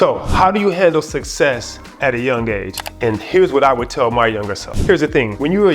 So how do you handle success at a young age? And here's what I would tell my younger self. Here's the thing, when you're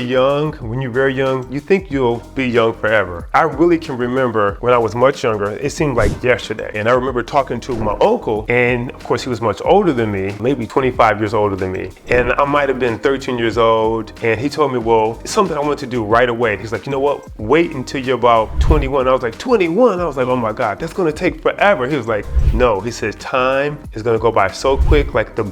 very young, you think you'll be young forever. I really can remember when I was much younger, it seemed like yesterday. And I remember talking to my uncle, and of course he was much older than me, maybe 25 years older than me. And I might've been 13 years old. And he told me, well, it's something I want to do right away. He's like, you know what? Wait until you're about 21. I was like, 21? I was like, oh my God, that's gonna take forever. He was like, no, he says, time is gonna go by so quick, like the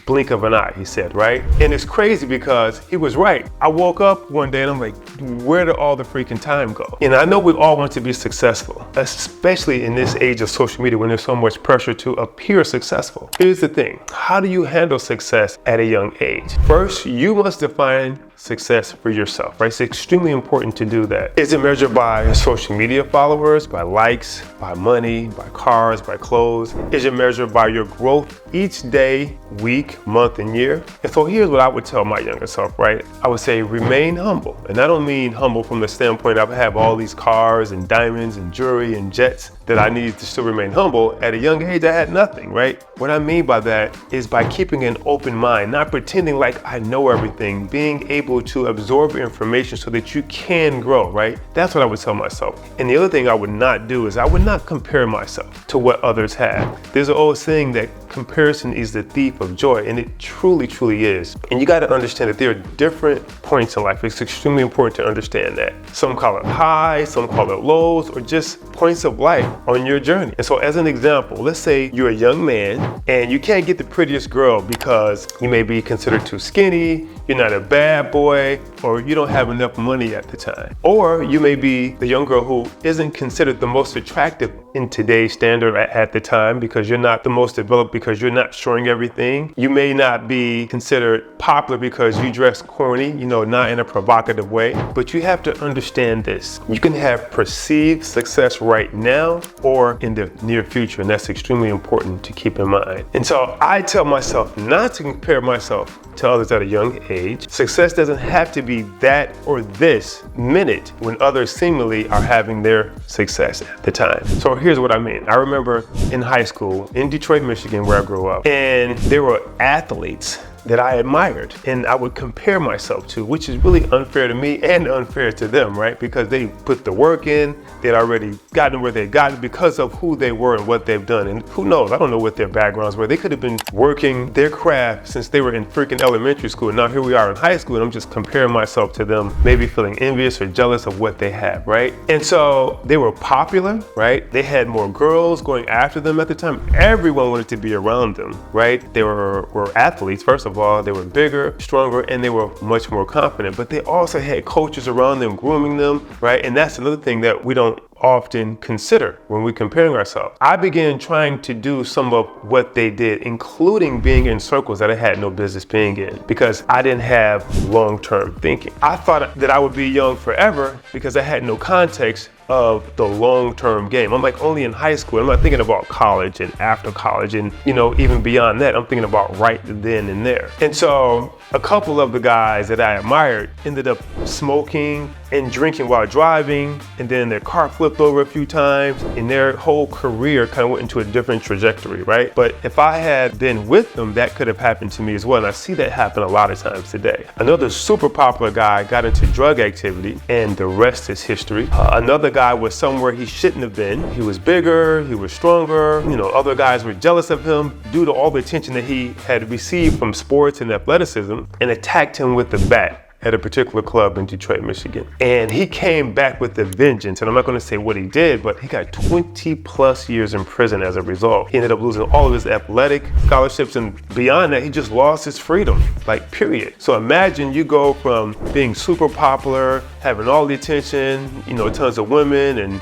blink of an eye, he said, right? And it's crazy because he was right. I woke up one day and I'm like, where did all the freaking time go? And I know we all want to be successful, especially in this age of social media when there's so much pressure to appear successful. Here's the thing, how do you handle success at a young age? First, you must define success for yourself, right? It's extremely important to do that. Is it measured by social media followers, by likes, by money, by cars, by clothes? Is it measured by your growth each day, week, month, and year? And so here's what I would tell my younger self, right? I would say remain humble. And I don't mean humble from the standpoint of I have all these cars and diamonds and jewelry and jets that I needed to still remain humble. At a young age, I had nothing, right? What I mean by that is by keeping an open mind, not pretending like I know everything, being able to absorb information so that you can grow, right? That's what I would tell myself. And the other thing I would not do is I would not compare myself to what others have. There's an old saying that comparison is the thief of joy, and it truly, truly is. And you got to understand that there are different points in life. It's extremely important to understand that. Some call it highs, some call it lows, or just points of life on your journey. And so as an example, let's say you're a young man and you can't get the prettiest girl because you may be considered too skinny, you're not a bad boy, or you don't have enough money at the time. Or you may be the young girl who isn't considered the most attractive in today's standard at the time because you're not the most developed, because you're not showing everything. You may not be considered popular because you dress corny, not in a provocative way. But you have to understand this. You can have perceived success right now or in the near future, and that's extremely important to keep in mind. And so I tell myself not to compare myself to others at a young age. Success doesn't have to be that or this minute when others seemingly are having their success at the time. So here's what I mean. I remember in high school in Detroit, Michigan, where I grew up, and there were athletes that I admired and I would compare myself to, which is really unfair to me and unfair to them, right? Because they put the work in, they'd already gotten where they'd gotten because of who they were and what they've done. And who knows, I don't know what their backgrounds were. They could have been working their craft since they were in freaking elementary school. And now here we are in high school and I'm just comparing myself to them, maybe feeling envious or jealous of what they have, right? And so they were popular, right? They had more girls going after them at the time. Everyone wanted to be around them, right? They were athletes, first of all. They were bigger, stronger, and they were much more confident. But they also had coaches around them grooming them, right? And that's another thing that we don't often consider when we're comparing ourselves. I began trying to do some of what they did, including being in circles that I had no business being in because I didn't have long-term thinking. I thought that I would be young forever because I had no context of the long-term game. I'm like only in high school. I'm not thinking about college and after college and even beyond that. I'm thinking about right then and there. And so a couple of the guys that I admired ended up smoking and drinking while driving, and then their car flipped over a few times and their whole career kind of went into a different trajectory, right? But if I had been with them, that could have happened to me as well. And I see that happen a lot of times today. Another super popular guy got into drug activity and the rest is history. Another guy was somewhere he shouldn't have been. He was bigger, he was stronger. Other guys were jealous of him due to all the attention that he had received from sports and athleticism and attacked him with the bat at a particular club in Detroit, Michigan. And he came back with a vengeance. And I'm not gonna say what he did, but he got 20 plus years in prison as a result. He ended up losing all of his athletic scholarships, and beyond that, he just lost his freedom, like period. So imagine you go from being super popular, having all the attention, tons of women and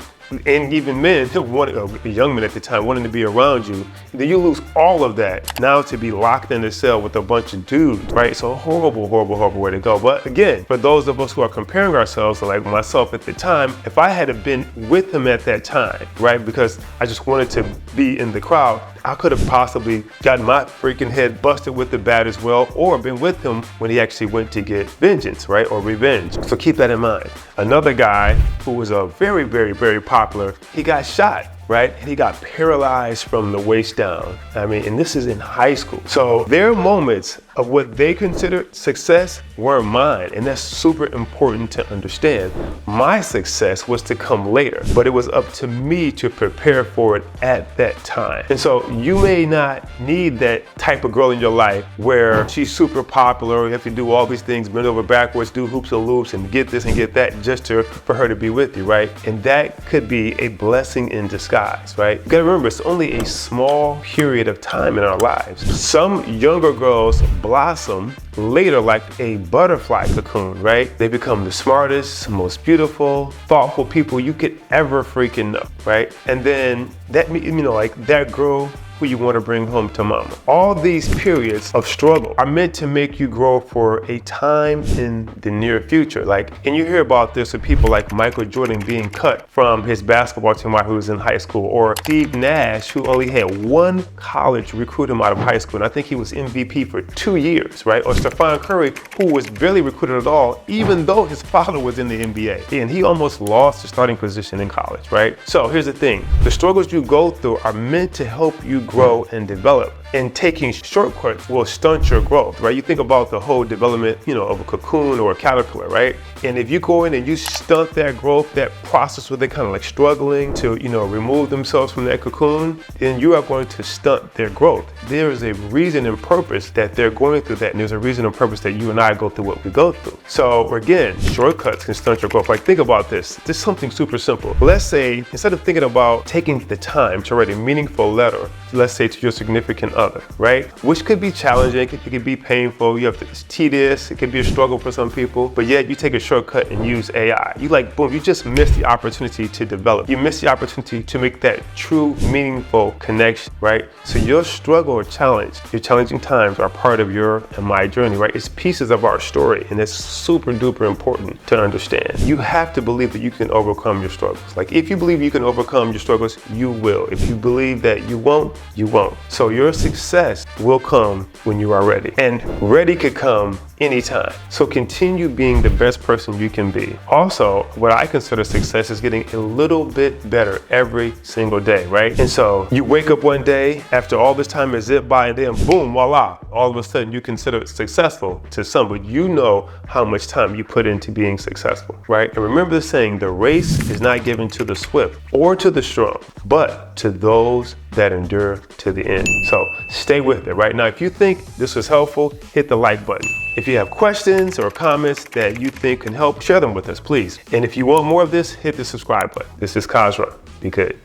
even men, young men at the time, wanting to be around you. Then you lose all of that now to be locked in a cell with a bunch of dudes, right? So horrible, horrible, horrible way to go. But again, for those of us who are comparing ourselves, like myself at the time, if I had been with him at that time, right? Because I just wanted to be in the crowd, I could have possibly gotten my freaking head busted with the bat as well, or been with him when he actually went to get vengeance, right? Or revenge. So keep that in mind. Another guy who was a very, very, very popular, he got shot right? And he got paralyzed from the waist down. I mean, and this is in high school. So their moments of what they considered success were mine, and that's super important to understand. My success was to come later, but it was up to me to prepare for it at that time. And so you may not need that type of girl in your life where she's super popular, you have to do all these things, bend over backwards, do hoops and loops, and get this and get that just for her to be with you, right? And that could be a blessing in disguise, right? You gotta remember, it's only a small period of time in our lives. Some younger girls blossom later like a butterfly cocoon, right? They become the smartest, most beautiful, thoughtful people you could ever freaking know, right? And then that, like that girl who you want to bring home to mama. All these periods of struggle are meant to make you grow for a time in the near future. And you hear about this with people like Michael Jordan being cut from his basketball team while he was in high school, or Steve Nash, who only had one college recruit him out of high school, and I think he was MVP for 2 years, right? Or Stephen Curry, who was barely recruited at all, even though his father was in the NBA, and he almost lost his starting position in college, right? So here's the thing, the struggles you go through are meant to help you grow and develop. And taking shortcuts will stunt your growth, right? You think about the whole development, of a cocoon or a caterpillar, right? And if you go in and you stunt that growth, that process where they're kind of like struggling to, remove themselves from that cocoon, then you are going to stunt their growth. There is a reason and purpose that they're going through that, and there's a reason and purpose that you and I go through what we go through. So again, shortcuts can stunt your growth. Think about this. This is something super simple. Let's say, instead of thinking about taking the time to write a meaningful letter, let's say to your significant other, right? Which could be challenging, it could be painful, it's tedious, it could be a struggle for some people, but yet you take a shortcut and use AI. Boom, you just missed the opportunity to develop. You missed the opportunity to make that true, meaningful connection, right? So your struggle or challenge, your challenging times are part of your and my journey, right? It's pieces of our story, and it's super duper important to understand. You have to believe that you can overcome your struggles. If you believe you can overcome your struggles, you will. If you believe that you won't, you won't. So your success will come when you are ready, and ready could come anytime. So continue being the best person you can be. Also, what I consider success is getting a little bit better every single day, right? And so you wake up one day after all this time has zipped by, and then boom, voila, all of a sudden you consider it successful to some, but you know how much time you put into being successful, right? And remember the saying, the race is not given to the swift or to the strong, but to those that endure to the end. So stay with it. Right now, if you think this was helpful, hit the like button. If you have questions or comments that you think can help, share them with us, please. And if you want more of this, hit the subscribe button. This is Khaazra. Be good.